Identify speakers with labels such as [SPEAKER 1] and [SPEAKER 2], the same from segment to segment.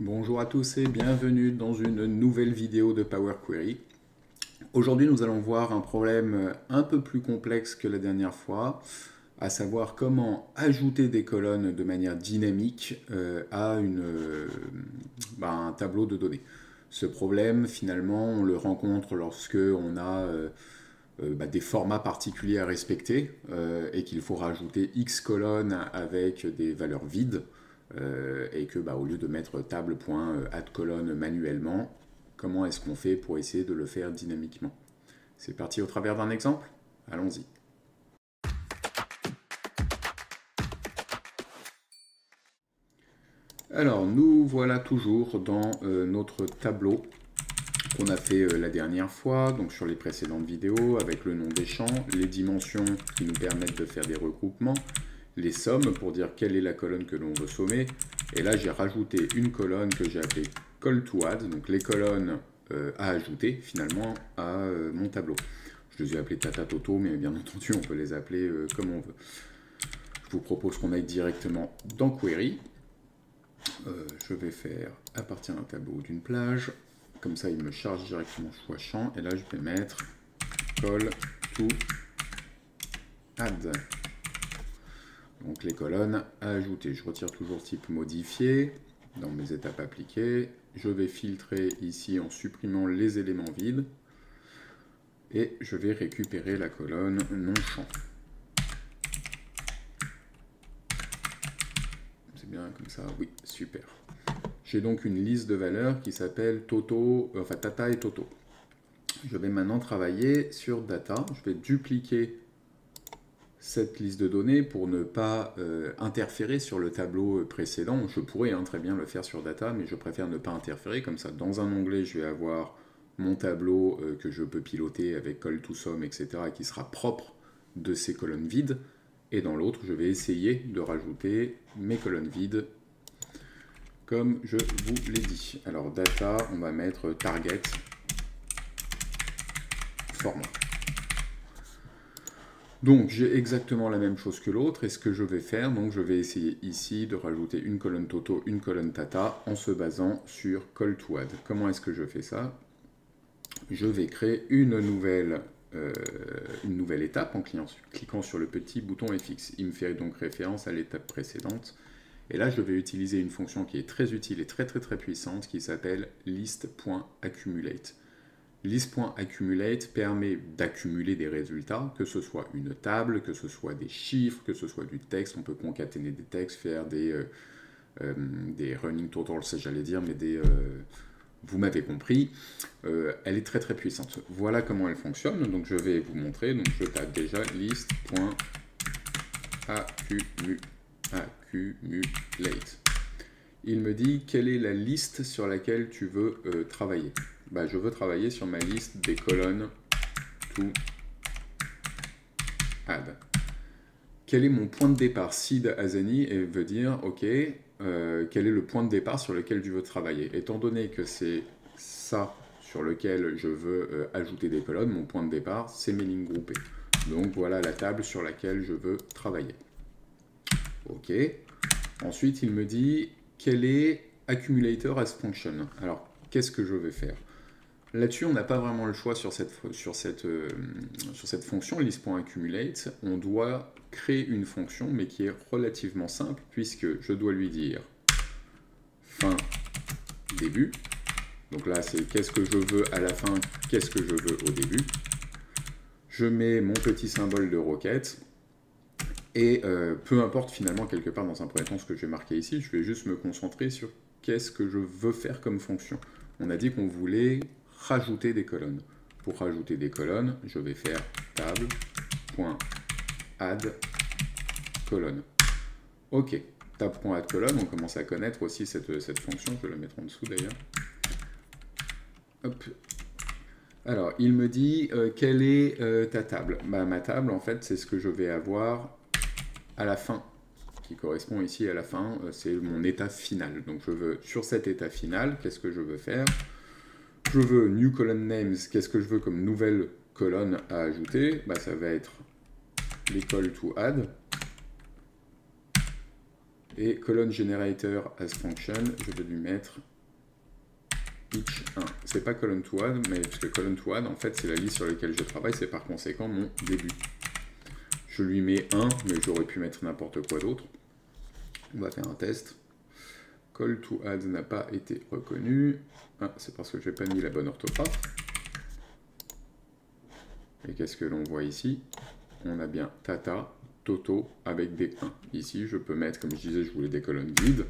[SPEAKER 1] Bonjour à tous et bienvenue dans une nouvelle vidéo de Power Query. Aujourd'hui, nous allons voir un problème un peu plus complexe que la dernière fois, à savoir comment ajouter des colonnes de manière dynamique à un tableau de données. Ce problème, finalement, on le rencontre lorsque on a des formats particuliers à respecter et qu'il faut rajouter X colonnes avec des valeurs vides. Et que au lieu de mettre table.addColonne manuellement, comment est-ce qu'on fait pour essayer de le faire dynamiquement? C'est parti au travers d'un exemple? Allons-y. Alors, nous voilà toujours dans notre tableau qu'on a fait la dernière fois, donc sur les précédentes vidéos, avec le nom des champs, les dimensions qui nous permettent de faire des regroupements, les sommes pour dire quelle est la colonne que l'on veut sommer. Et là, j'ai rajouté une colonne que j'ai appelée call to add, donc les colonnes à ajouter finalement à mon tableau. Je les ai appelées Tata Toto, mais bien entendu, on peut les appeler comme on veut. Je vous propose qu'on aille directement dans Query. Je vais faire à partir d'un tableau ou d'une plage. Comme ça, il me charge directement choix champ. Et là, je vais mettre call to add. Donc les colonnes à ajouter. Je retire toujours type modifié dans mes étapes appliquées. Je vais filtrer ici en supprimant les éléments vides. Et je vais récupérer la colonne non champ. C'est bien comme ça, oui, super. J'ai donc une liste de valeurs qui s'appelle Tata et Toto. Je vais maintenant travailler sur Data. Je vais dupliquer cette liste de données pour ne pas interférer sur le tableau précédent. Je pourrais très bien le faire sur Data, mais je préfère ne pas interférer. Comme ça, dans un onglet, je vais avoir mon tableau que je peux piloter avec call to sum, etc., qui sera propre de ces colonnes vides. Et dans l'autre, je vais essayer de rajouter mes colonnes vides comme je vous l'ai dit. Alors, Data, on va mettre Target Format. Donc, j'ai exactement la même chose que l'autre. Et ce que je vais faire, donc je vais essayer ici de rajouter une colonne Toto, une colonne Tata, en se basant sur call to add. Comment est-ce que je fais ça? Je vais créer une nouvelle étape en cliquant sur le petit bouton FX. Il me fait donc référence à l'étape précédente. Et là, je vais utiliser une fonction qui est très utile et très puissante qui s'appelle list.accumulate. List.accumulate permet d'accumuler des résultats, que ce soit une table, que ce soit des chiffres, que ce soit du texte. On peut concaténer des textes, faire des running totals, j'allais dire, mais vous m'avez compris. Elle est très puissante. Voilà comment elle fonctionne. Donc je vais vous montrer. Donc je tape déjà list.accumulate. Il me dit quelle est la liste sur laquelle tu veux travailler. Je veux travailler sur ma liste des colonnes to add. Quel est mon point de départ? Seed as any et veut dire, ok, quel est le point de départ sur lequel tu veux travailler. Étant donné que c'est ça sur lequel je veux ajouter des colonnes, mon point de départ, c'est mes lignes groupées. Donc voilà la table sur laquelle je veux travailler. Ok. Ensuite, il me dit quel est accumulator as function. Alors, qu'est-ce que je vais faire? Là-dessus, on n'a pas vraiment le choix sur cette fonction list.accumulate. On doit créer une fonction, mais qui est relativement simple, puisque je dois lui dire fin, début. Donc là, c'est qu'est-ce que je veux à la fin, qu'est-ce que je veux au début. Je mets mon petit symbole de requête. Et peu importe finalement quelque part dans un premier temps ce que je vais marquer ici, je vais juste me concentrer sur qu'est-ce que je veux faire comme fonction. On a dit qu'on voulait rajouter des colonnes. Pour rajouter des colonnes, je vais faire table.add colonne. Ok, table.add colonne, on commence à connaître aussi cette fonction, je vais la mettre en dessous d'ailleurs. Hop. Alors, il me dit quelle est ta table? Ma table, en fait, c'est ce que je vais avoir à la fin, qui correspond ici à la fin, c'est mon état final. Donc, je veux, sur cet état final, qu'est-ce que je veux faire? Je veux new column names, qu'est-ce que je veux comme nouvelle colonne à ajouter? Ça va être les call to add. Et colonne generator as function, je vais lui mettre each 1. C'est pas colon to add, mais parce que colon to add, en fait, c'est la liste sur laquelle je travaille, c'est par conséquent mon début. Je lui mets 1, mais j'aurais pu mettre n'importe quoi d'autre. On va faire un test. Call to add n'a pas été reconnu. Ah, c'est parce que je n'ai pas mis la bonne orthographe. Et qu'est-ce que l'on voit ici? On a bien Tata, Toto avec des 1. Ici, je peux mettre, comme je disais, je voulais des colonnes vides.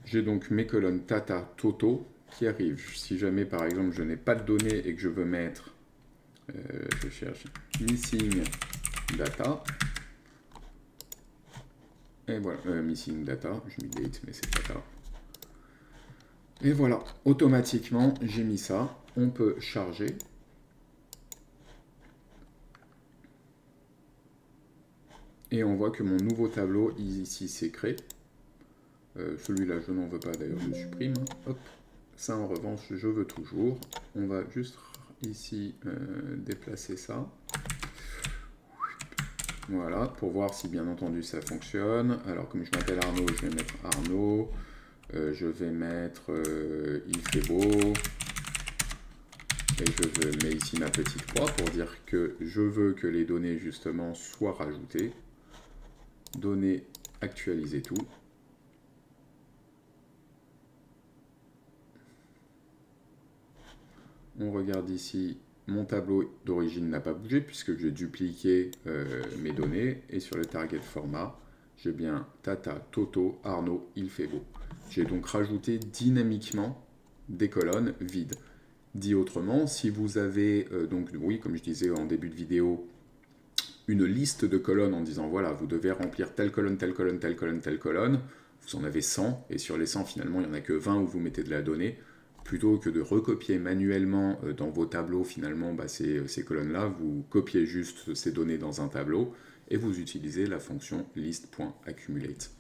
[SPEAKER 1] J'ai donc mes colonnes Tata, Toto qui arrivent. Si jamais, par exemple, je n'ai pas de données et que je veux mettre, je cherche missing data. Et voilà, missing data, je mets date, mais c'est data. Et voilà, automatiquement, j'ai mis ça. On peut charger. Et on voit que mon nouveau tableau ici s'est créé. Celui-là, je n'en veux pas, d'ailleurs, je supprime. Hop. Ça, en revanche, je veux toujours. On va juste ici déplacer ça. Voilà, pour voir si, bien entendu, ça fonctionne. Alors, comme je m'appelle Arnaud, je vais mettre Arnaud. Je vais mettre il fait beau. Et je mets ici ma petite croix pour dire que je veux que les données, justement, soient rajoutées. Données, actualiser tout. On regarde ici, mon tableau d'origine n'a pas bougé puisque j'ai dupliqué mes données. Et sur le target format, j'ai bien Tata, Toto, Arnaud, il fait beau. J'ai donc rajouté dynamiquement des colonnes vides. Dit autrement, si vous avez, donc oui, comme je disais en début de vidéo, une liste de colonnes en disant, voilà, vous devez remplir telle colonne, telle colonne, telle colonne, telle colonne, vous en avez 100, et sur les 100, finalement, il n'y en a que 20 où vous mettez de la donnée, plutôt que de recopier manuellement dans vos tableaux, finalement, ces colonnes-là, vous copiez juste ces données dans un tableau, et vous utilisez la fonction list.accumulate.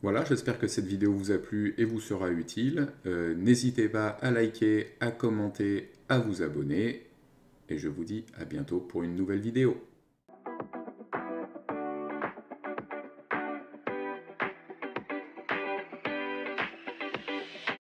[SPEAKER 1] Voilà, j'espère que cette vidéo vous a plu et vous sera utile. N'hésitez pas à liker, à commenter, à vous abonner. Et je vous dis à bientôt pour une nouvelle vidéo.